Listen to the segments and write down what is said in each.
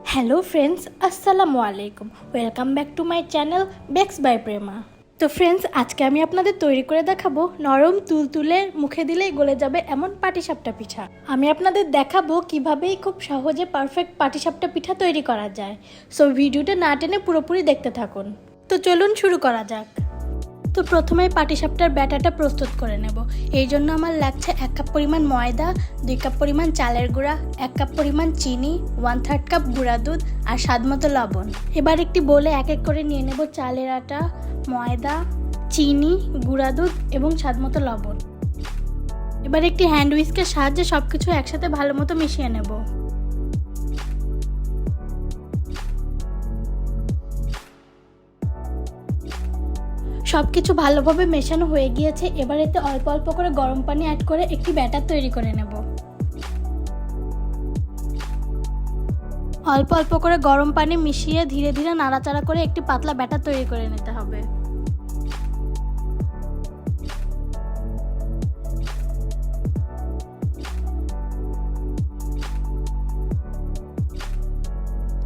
Hello friends, আসসালামু আলাইকুম। Welcome back to my channel bakes by Prema. তো ফ্রেন্ডস, আজকে আমি আপনাদের তৈরি করে দেখাবো নরম তুলতুলে মুখে দিলেই গলে যাবে এমন পাটিসাপটা পিঠা। আমি আপনাদের দেখাবো কিভাবেই খুব সহজে পারফেক্ট পাটিসাপটা পিঠা তৈরি করা যায়। সো ভিডিওটা না টেনে পুরোপুরি দেখতে থাকুন। তো চলুন শুরু করা যাক। তো প্রথমেই পাটিসাপটার ব্যাটারটা প্রস্তুত করে নেব। এই জন্য আমার লাগছে 1 কাপ পরিমাণ ময়দা, 2 কাপ পরিমাণ চালের গুঁড়া, 1 কাপ পরিমাণ চিনি, 1/3 কাপ গুঁড়া দুধ আর স্বাদমতো লবণ। এবার একটি বোলে এক এক করে নিয়ে নেব চালের আটা, ময়দা, চিনি, গুঁড়া দুধ এবং স্বাদমতো লবণ। এবার একটি হ্যান্ড হুইস্কের সাহায্যে সবকিছু একসাথে ভালো মতো মিশিয়ে নেব। সবকিছু ভালোভাবে মেশানো হয়ে গিয়েছে। এবার এতে অল্প অল্প করে গরম পানি অ্যাড করে একটি ব্যাটার তৈরি করে নেব। অল্প অল্প করে গরম পানি মিশিয়ে ধীরে ধীরে নাড়াচাড়া করে একটি পাতলা ব্যাটার তৈরি করে নিতে হবে।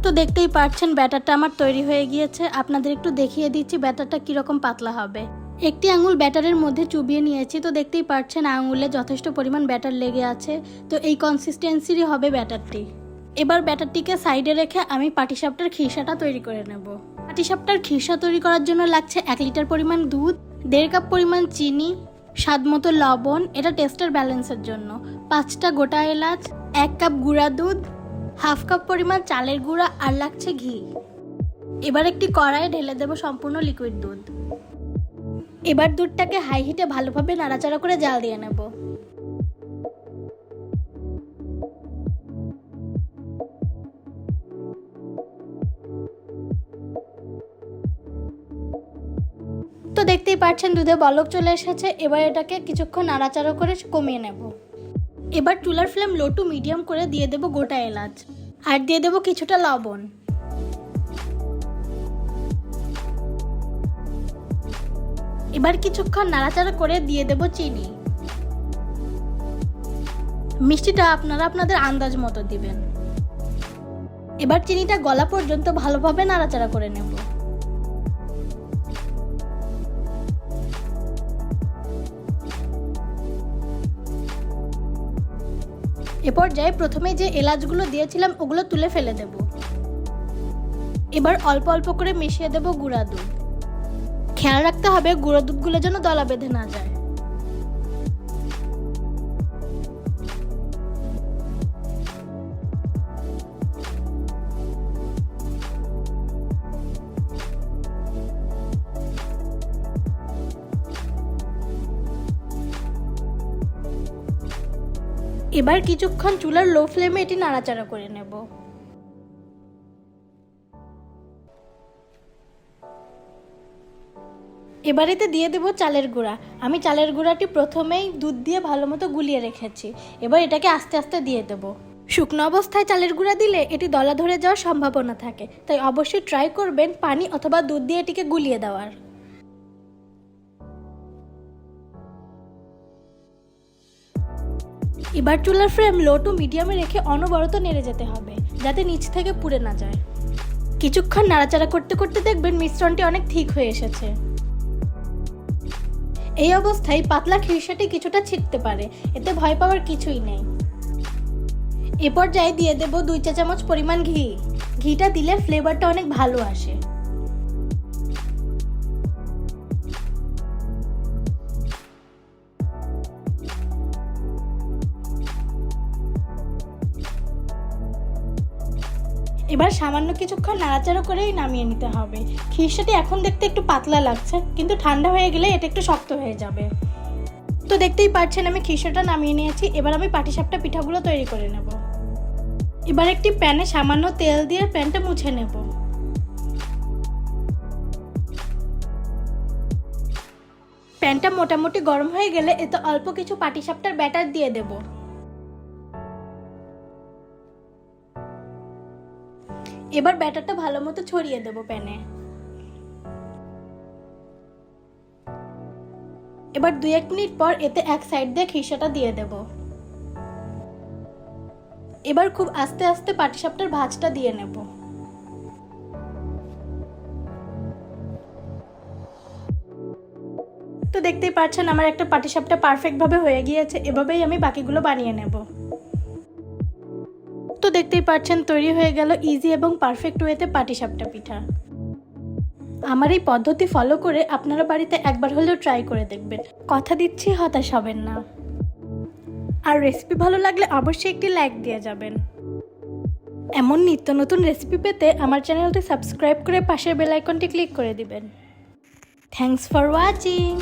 তো দেখতেই পাচ্ছেন ব্যাটারটা আমার তৈরি হয়ে গিয়েছে। আপনাদের একটু দেখিয়ে দিচ্ছি ব্যাটারটা কীরকম পাতলা হবে। একটি আঙুল ব্যাটারের মধ্যে চুবিয়ে নিয়েছি। তো দেখতেই পাচ্ছেন আঙুলে যথেষ্ট পরিমাণ ব্যাটার লেগে আছে। তো এই কনসিস্টেন্সিরই হবে ব্যাটারটি। এবার ব্যাটারটিকে সাইডে রেখে আমি পাটিসাপটার খিরসাটা তৈরি করে নেব। পাটিসাপটার খিরসা তৈরি করার জন্য লাগছে 1 লিটার পরিমাণ দুধ, 1.5 কাপ পরিমাণ চিনি, স্বাদমতো লবণ, এটা টেস্টের ব্যালেন্সের জন্য, 5টা গোটা এলাচ, 1 কাপ গুঁড়া দুধ, 1/2 কাপ পরিমাণ চালের গুঁড়া আর লাগছে ঘি। এবার একটি কড়াইয়ে ঢেলে দেব সম্পূর্ণ লিকুইড দুধ। এবার দুধটাকে হাই হিটে ভালোভাবে নাড়াচাড়া করে জাল দিয়ে নেব। তো দেখতেই পাচ্ছেন দুধে বলক চলে এসেছে। এবার এটাকে কিছুক্ষণ নাড়াচাড়া করে কমিয়ে নেব। এবার চুলার ফ্লেম লো টু মিডিয়াম করে দিয়ে দেব গোটা এলাচ আর দিয়ে দেব কিছুটা লবণ। এবার কিছুক্ষণ নাড়াচাড়া করে দিয়ে দেব চিনি। মিষ্টিটা আপনারা আপনাদের আন্দাজ মতো দিবেন। এবার চিনিটা গলা পর্যন্ত ভালোভাবে নাড়াচাড়া করে নেব। এ পর্যায়ে প্রথমে যে এলাচগুলো দিয়েছিলাম ওগুলো তুলে ফেলে দেব। এবার অল্প অল্প করে মিশিয়ে দেব গুঁড়া দুধ। খেয়াল রাখতে হবে গুঁড়ো দুধগুলো যেন দলা বেঁধে না যায়। এবার কিছুক্ষণ চুলার লো ফ্লেমে এটি নাড়াচাড়া করে নেব। এবার এতে দিয়ে দেব চালের গুঁড়া। আমি চালের গুঁড়াটি প্রথমেই দুধ দিয়ে ভালো মতো গুলিয়ে রেখেছি। এবার এটাকে আস্তে আস্তে দিয়ে দেব। শুকনো অবস্থায় চালের গুঁড়া দিলে এটি দলা ধরে যাওয়ার সম্ভাবনা থাকে, তাই অবশ্যই ট্রাই করবেন পানি অথবা দুধ দিয়ে এটিকে গুলিয়ে দেওয়ার। এবার চুলার ফ্লেম লো টু মিডিয়ামে রেখে অনবরত নেড়ে যেতে হবে যাতে নিচ থেকে পুড়ে না যায়। কিছুক্ষণ নাড়াচাড়া করতে করতে দেখবেন মিশ্রণটি অনেক ঠিক হয়ে এসেছে। এই অবস্থায় পাতলা খিরসাটি কিছুটা ছিটতে পারে, এতে ভয় পাওয়ার কিছুই নেই। এ পর্যায়ে দিয়ে দেব 2 চা চামচ পরিমাণ ঘি। ঘিটা দিলে ফ্লেভারটা অনেক ভালো আসে। এবার সামান্য কিছুক্ষণ নাড়াচাড়া করেই নামিয়ে নিতে হবে। খিরসাটি এখন দেখতে একটু পাতলা লাগছে, কিন্তু ঠান্ডা হয়ে গেলে এটা একটু শক্ত হয়ে যাবে। তো দেখতেই পাচ্ছেন আমি খিরসাটা নামিয়ে নিয়েছি। এবার আমি পাটিসাপটা পিঠাগুলো তৈরি করে নেব। এবার একটি প্যানে সামান্য তেল দিয়ে প্যানটা মুছে নেব। প্যানটা মোটামুটি গরম হয়ে গেলে এতে অল্প কিছু পাটিসাপটার ব্যাটার দিয়ে দেব। এবার ব্যাটারটা ভালো মতো ছড়িয়ে দেব প্যানে। এবার 2-1 মিনিট পর এতে এক সাইড দিয়ে খিরসাটা দিয়ে দেব। এবার খুব আস্তে আস্তে পাটিসাপটার ভাঁজটা দিয়ে নেব। তো দেখতেই পাচ্ছেন আমার একটা পাটিসাপটা পারফেক্টভাবে হয়ে গিয়েছে। এভাবেই আমি বাকিগুলো বানিয়ে নেব। তো দেখতেই পাচ্ছেন তৈরি হয়ে গেল ইজি এবং পারফেক্ট ওয়েতে পাটিসাপটা পিঠা। আমার এই পদ্ধতি ফলো করে আপনারা বাড়িতে একবার হলেও ট্রাই করে দেখবেন, কথা দিচ্ছি হতাশ হবেন না। আর রেসিপি ভালো লাগলে অবশ্যই একটি লাইক দিয়ে যাবেন। এমন নিত্য নতুন রেসিপি পেতে আমার চ্যানেলটি সাবস্ক্রাইব করে পাশের বেল আইকনটি ক্লিক করে দিবেন। Thanks for watching.